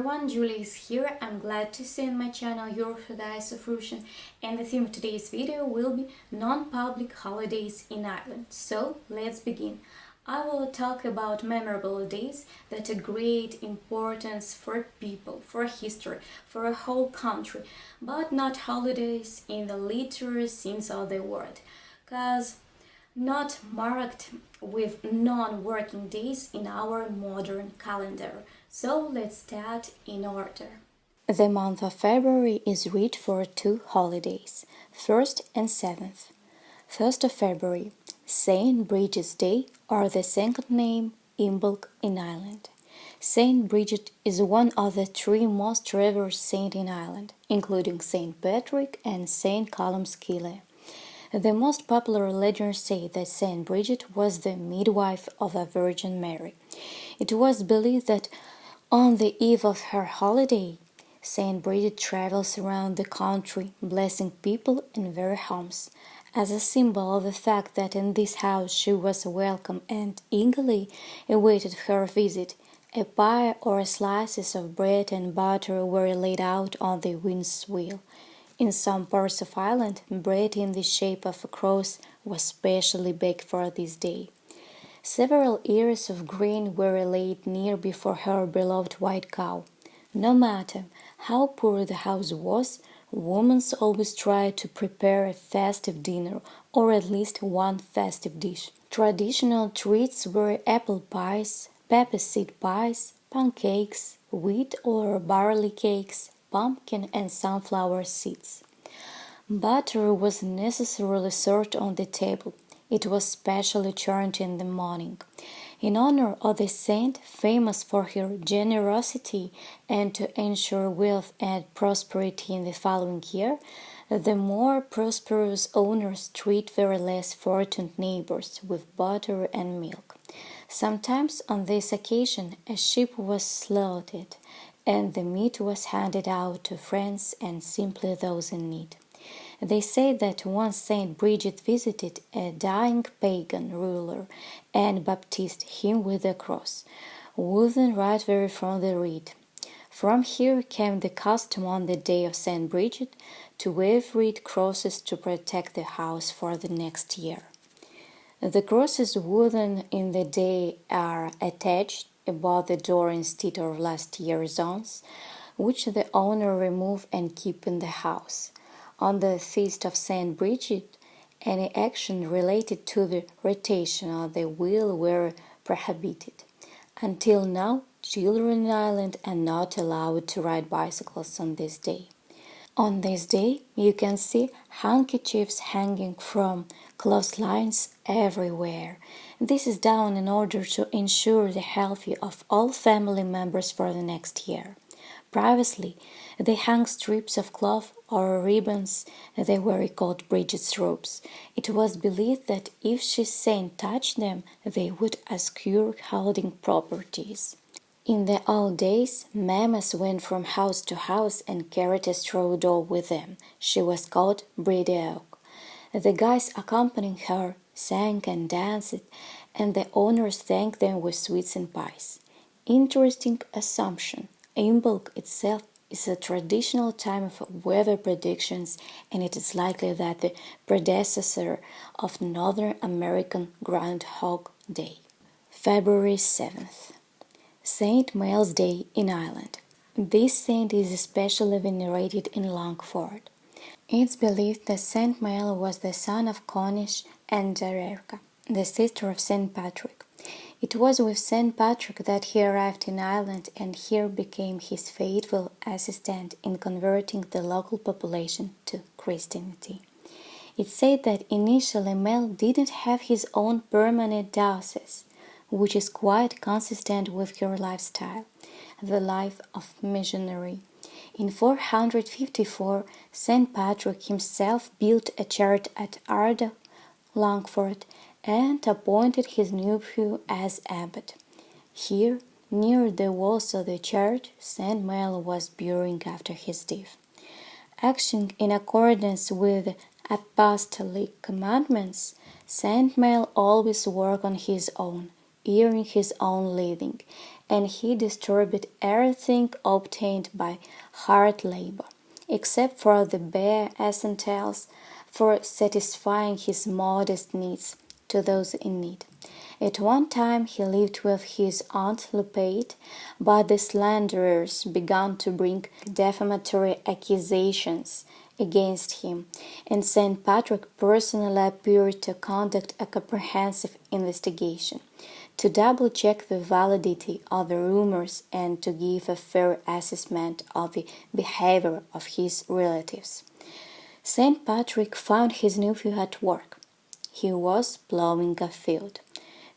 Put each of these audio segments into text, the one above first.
everyone, Julie is here. I'm glad to see on my channel your Orthodox of Russian, and the theme of today's video will be non-public holidays in Ireland. So let's begin. I will talk about memorable days that are great importance for people, for history, for a whole country, but not holidays in the literal sense of the word, cause not marked with non-working days in our modern calendar. So let's start in order. The month of February is rich for two holidays, 1st and 7th. 1st of February, St. Bridget's Day, or the second name, Imbolc in Ireland. St. Bridget is one of the three most revered saints in Ireland, including St. Patrick and St. Columcille. The most popular legends say that St. Bridget was the midwife of the Virgin Mary. It was believed that on the eve of her holiday, St. Bridget travels around the country, blessing people in their homes, as a symbol of the fact that in this house she was welcome and eagerly awaited her visit. A pie or slices of bread and butter were laid out on the wind's wheel. In some parts of Ireland, bread in the shape of a cross was specially baked for this day. Several ears of grain were laid near before her beloved white cow. No matter how poor the house was, women always tried to prepare a festive dinner or at least one festive dish. Traditional treats were apple pies, pepper seed pies, pancakes, wheat or barley cakes, pumpkin and sunflower seeds. Butter was necessarily served on the table. It was specially churned in the morning. In honor of the saint, famous for her generosity and to ensure wealth and prosperity in the following year, the more prosperous owners treat their less fortunate neighbors with butter and milk. Sometimes on this occasion a sheep was slaughtered, and the meat was handed out to friends and simply those in need. They say that once Saint Bridget visited a dying pagan ruler and baptized him with a cross, woven right there from the reed. From here came the custom on the day of Saint Bridget to wave reed crosses to protect the house for the next year. The crosses woven in the day are attached above the door instead of last year's ones, which the owner remove and keep in the house. On the feast of Saint Bridget, any action related to the rotation of the wheel were prohibited. Until now, children in Ireland are not allowed to ride bicycles on this day. On this day, you can see handkerchiefs hanging from clotheslines everywhere. This is done in order to ensure the health of all family members for the next year. Previously, they hung strips of cloth or ribbons. They were called Bridget's robes. It was believed that if she's saint touched them, they would assure holding properties. In the old days, mammas went from house to house and carried a straw doll with them. She was called Bridget. The guys accompanying her sang and danced, and the owners thanked them with sweets and pies. Interesting assumption. Imbolc itself is a traditional time of weather predictions, and it is likely that the predecessor of Northern American Groundhog Day. February 7th. St. Mael's Day in Ireland. This saint is especially venerated in Longford. It's believed that St. Mael was the son of Conish and Darerca, the sister of St. Patrick. It was with St. Patrick that he arrived in Ireland and here became his faithful assistant in converting the local population to Christianity. It's said that initially Mael didn't have his own permanent diocese, which is quite consistent with her lifestyle, the life of missionary. In 454, St. Patrick himself built a church at Ardagh, Longford, and appointed his nephew as abbot. Here, near the walls of the church, St. Mael was buried after his death. Acting in accordance with apostolic commandments, St. Mael always worked on his own, earning his own living, and he distributed everything obtained by hard labor, except for the bare essentials for satisfying his modest needs to those in need. At one time he lived with his aunt Lupate, but the slanderers began to bring defamatory accusations against him, and St. Patrick personally appeared to conduct a comprehensive investigation, to double-check the validity of the rumors and to give a fair assessment of the behavior of his relatives. St. Patrick found his nephew at work. He was plowing a field.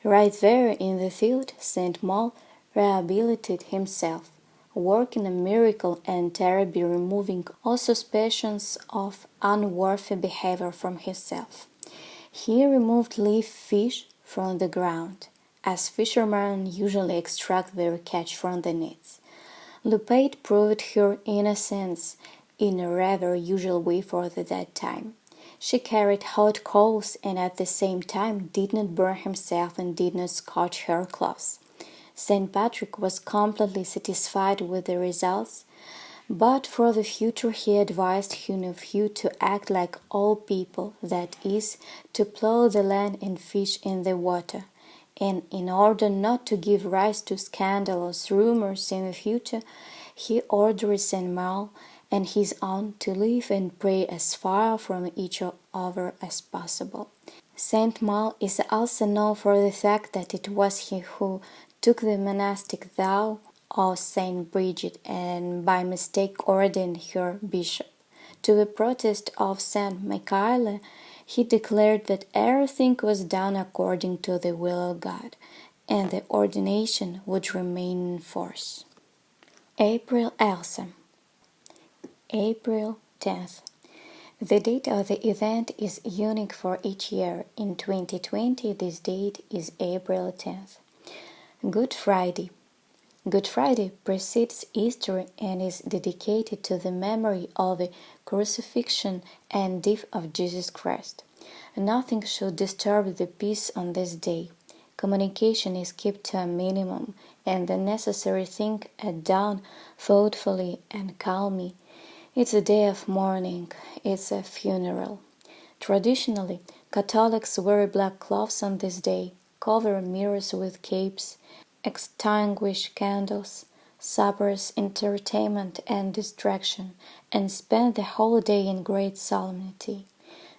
Right there in the field, St. Mal rehabilitated himself, working a miracle and terribly removing all suspicions of unworthy behavior from himself. He removed live fish from the ground, as fishermen usually extract their catch from the nets. Lupate proved her innocence in a rather usual way for that time. She carried hot coals and at the same time did not burn himself and did not scorch her clothes. St. Patrick was completely satisfied with the results, but for the future he advised his nephew to act like all people, that is, to plow the land and fish in the water, and in order not to give rise to scandalous rumors in the future, he ordered St. Mal and his aunt to live and pray as far from each other as possible. St. Mal is also known for the fact that it was he who took the monastic vow of St. Bridget and by mistake ordained her bishop. To the protest of St. Michael, he declared that everything was done according to the will of God, and the ordination would remain in force. April Elsa. April 10th. The date of the event is unique for each year. In 2020, this date is April 10th. Good Friday. Good Friday precedes Easter and is dedicated to the memory of the crucifixion and death of Jesus Christ. Nothing should disturb the peace on this day. Communication is kept to a minimum, and the necessary thing done thoughtfully and calmly. It's a day of mourning, it's a funeral. Traditionally, Catholics wear black cloths on this day, cover mirrors with capes, extinguish candles, suppers, entertainment and distraction, and spend the whole day in great solemnity.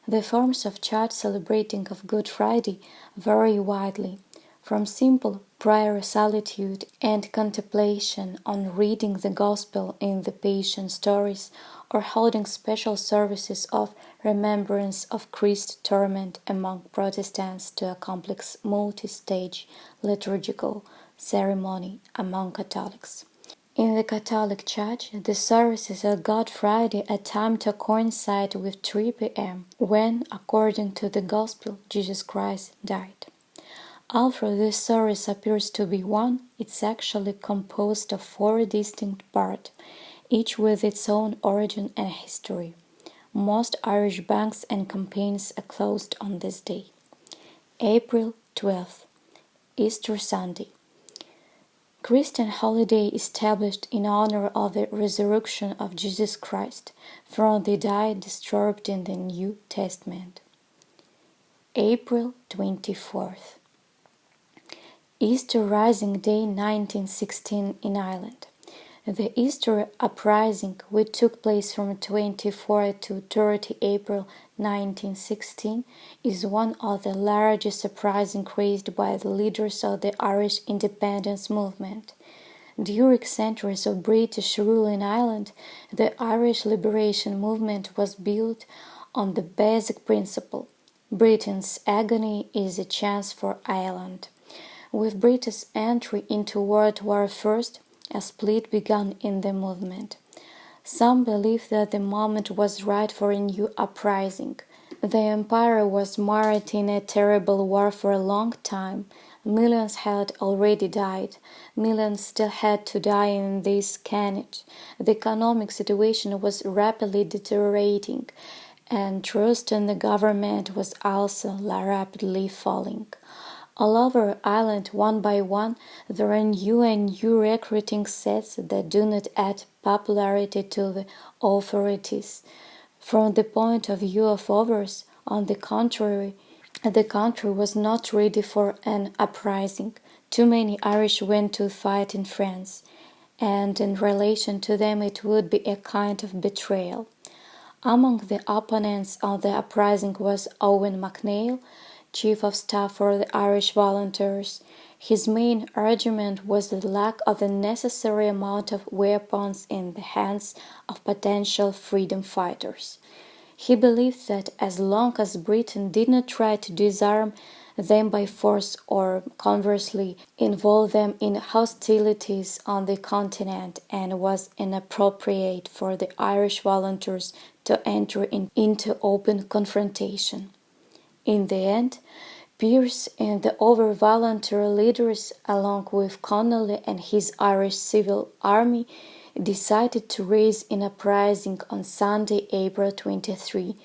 The forms of church celebrating of Good Friday vary widely, from simple prayer, solitude, and contemplation on reading the Gospel in the Passion stories, or holding special services of remembrance of Christ's torment among Protestants, to a complex multi-stage liturgical ceremony among Catholics. In the Catholic Church, the services at Good Friday are timed to coincide with 3 p.m., when, according to the Gospel, Jesus Christ died. Although this service appears to be one, it's actually composed of 4 distinct parts, each with its own origin and history. Most Irish banks and campaigns are closed on this day. April 12th, Easter Sunday. Christian holiday established in honor of the resurrection of Jesus Christ from the dead described in the New Testament. April 24th. Easter Rising Day 1916 in Ireland. The Easter uprising, which took place from 24 to 30 April 1916, is one of the largest uprisings raised by the leaders of the Irish independence movement. During centuries of British rule in Ireland, the Irish liberation movement was built on the basic principle: Britain's agony is a chance for Ireland. With Britain's entry into World War I, a split began in the movement. Some believed that the moment was right for a new uprising. The empire was marred in a terrible war for a long time. Millions had already died. Millions still had to die in this carnage. The economic situation was rapidly deteriorating, and trust in the government was also rapidly falling. All over Ireland, one by one, there are new and new recruiting sets that do not add popularity to the authorities. From the point of view of others, on the contrary, the country was not ready for an uprising. Too many Irish went to fight in France, and in relation to them it would be a kind of betrayal. Among the opponents of the uprising was Owen MacNeill, Chief of Staff for the Irish Volunteers. His main argument was the lack of the necessary amount of weapons in the hands of potential freedom fighters. He believed that as long as Britain did not try to disarm them by force or conversely involve them in hostilities on the continent, and was inappropriate for the Irish volunteers to enter into open confrontation. In the end, Pearse and the other volunteer leaders, along with Connolly and his Irish Civil Army, decided to raise an uprising on Sunday, April 23,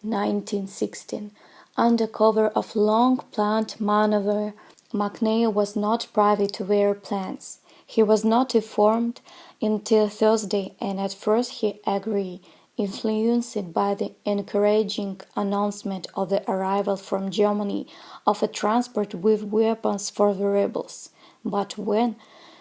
1916. Under cover of long-planned maneuver, MacNeill was not privy to their plans. He was not informed until Thursday, and at first he agreed, influenced by the encouraging announcement of the arrival from Germany of a transport with weapons for the rebels. But when,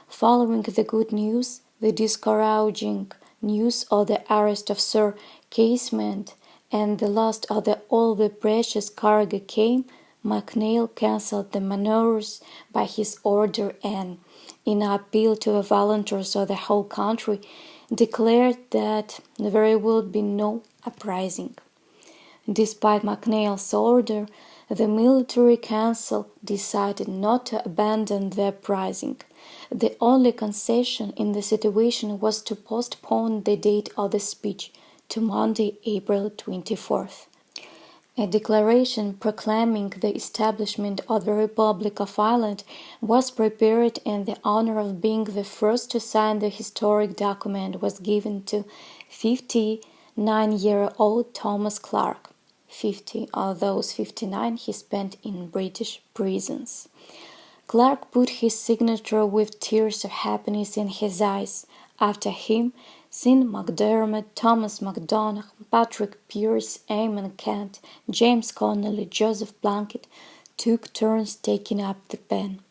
following the good news, the discouraging news of the arrest of Sir Casement and the loss of all the precious cargo came, MacNeill cancelled the manoeuvres by his order and, in appeal to the volunteers of the whole country, declared that there would be no uprising. Despite MacNeill's order, the military council decided not to abandon the uprising. The only concession in the situation was to postpone the date of the speech to Monday, April 24th. A declaration proclaiming the establishment of the Republic of Ireland was prepared, and the honor of being the first to sign the historic document was given to 59-year-old Thomas Clark. 50 of those 59 he spent in British prisons. Clark put his signature with tears of happiness in his eyes. After him, Sean McDermott, Thomas MacDonagh, Patrick Pearse, Eamon Kent, James Connolly, Joseph Plunkett took turns taking up the pen.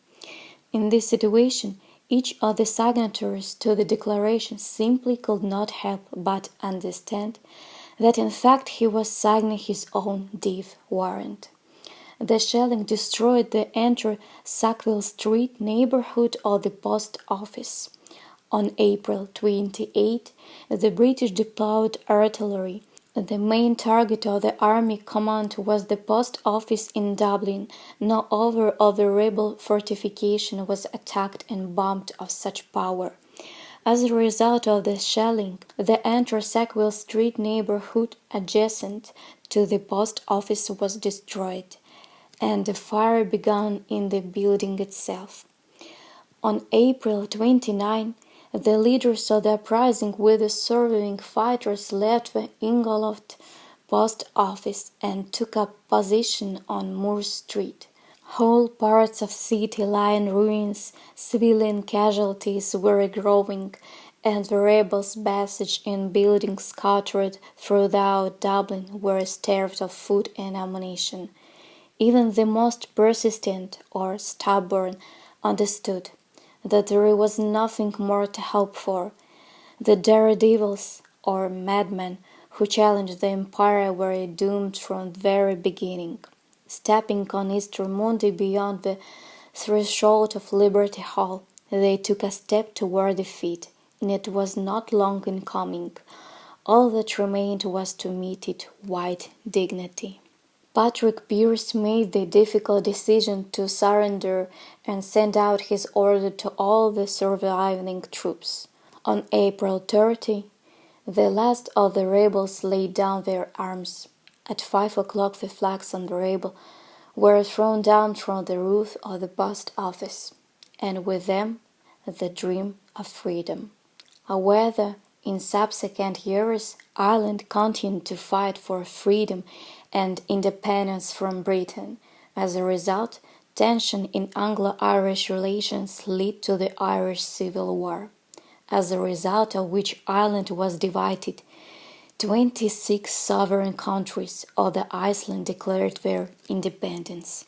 In this situation, each of the signatories to the declaration simply could not help but understand that in fact he was signing his own death warrant. The shelling destroyed the entire Sackville Street neighborhood of the post office. On April 28, the British deployed artillery. The main target of the army command was the post office in Dublin. No other of the rebel fortification was attacked and bombed of such power. As a result of the shelling, the entire Sackville Street neighborhood adjacent to the post office was destroyed, and the fire began in the building itself. On April 29, the leaders of the uprising with the surviving fighters left the engulfed post office and took up position on Moore Street. Whole parts of city lay in ruins, civilian casualties were growing, and the rebels besieged in buildings scattered throughout Dublin were starved of food and ammunition. Even the most persistent or stubborn understood that there was nothing more to hope for. The daredevils, or madmen, who challenged the empire were doomed from the very beginning. Stepping on Easter Monday beyond the threshold of Liberty Hall, they took a step toward defeat, and it was not long in coming. All that remained was to meet it with dignity. Patrick Pearse made the difficult decision to surrender and send out his order to all the surviving troops. On April 30, the last of the rebels laid down their arms. At 5 o'clock the flags on the rebel were thrown down from the roof of the post office, and with them the dream of freedom. However, in subsequent years, Ireland continued to fight for freedom and independence from Britain. As a result, Tension in Anglo-Irish relations led to the Irish Civil War, as a result of which Ireland was divided. 26 sovereign countries other Iceland declared their independence.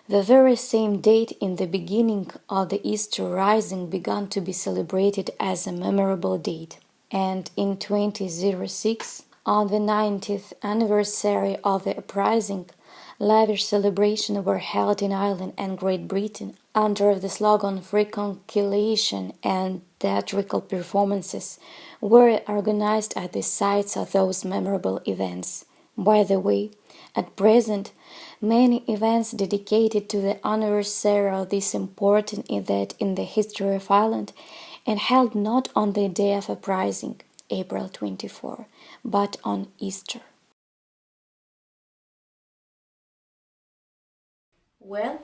The very same date in the beginning of the Easter Rising began to be celebrated as a memorable date. And in 2006, on the 90th anniversary of the uprising, lavish celebrations were held in Ireland and Great Britain under the slogan "Reconciliation", and theatrical performances were organized at the sites of those memorable events. By the way, at present, many events dedicated to the anniversary of this important event in the history of Ireland and held not on the day of uprising, April 24, but on Easter. Well,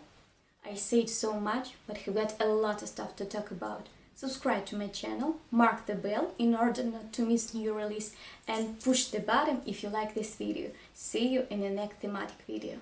I said so much, but we got a lot of stuff to talk about. Subscribe to my channel, mark the bell in order not to miss new release, and push the button if you like this video. See you in the next thematic video.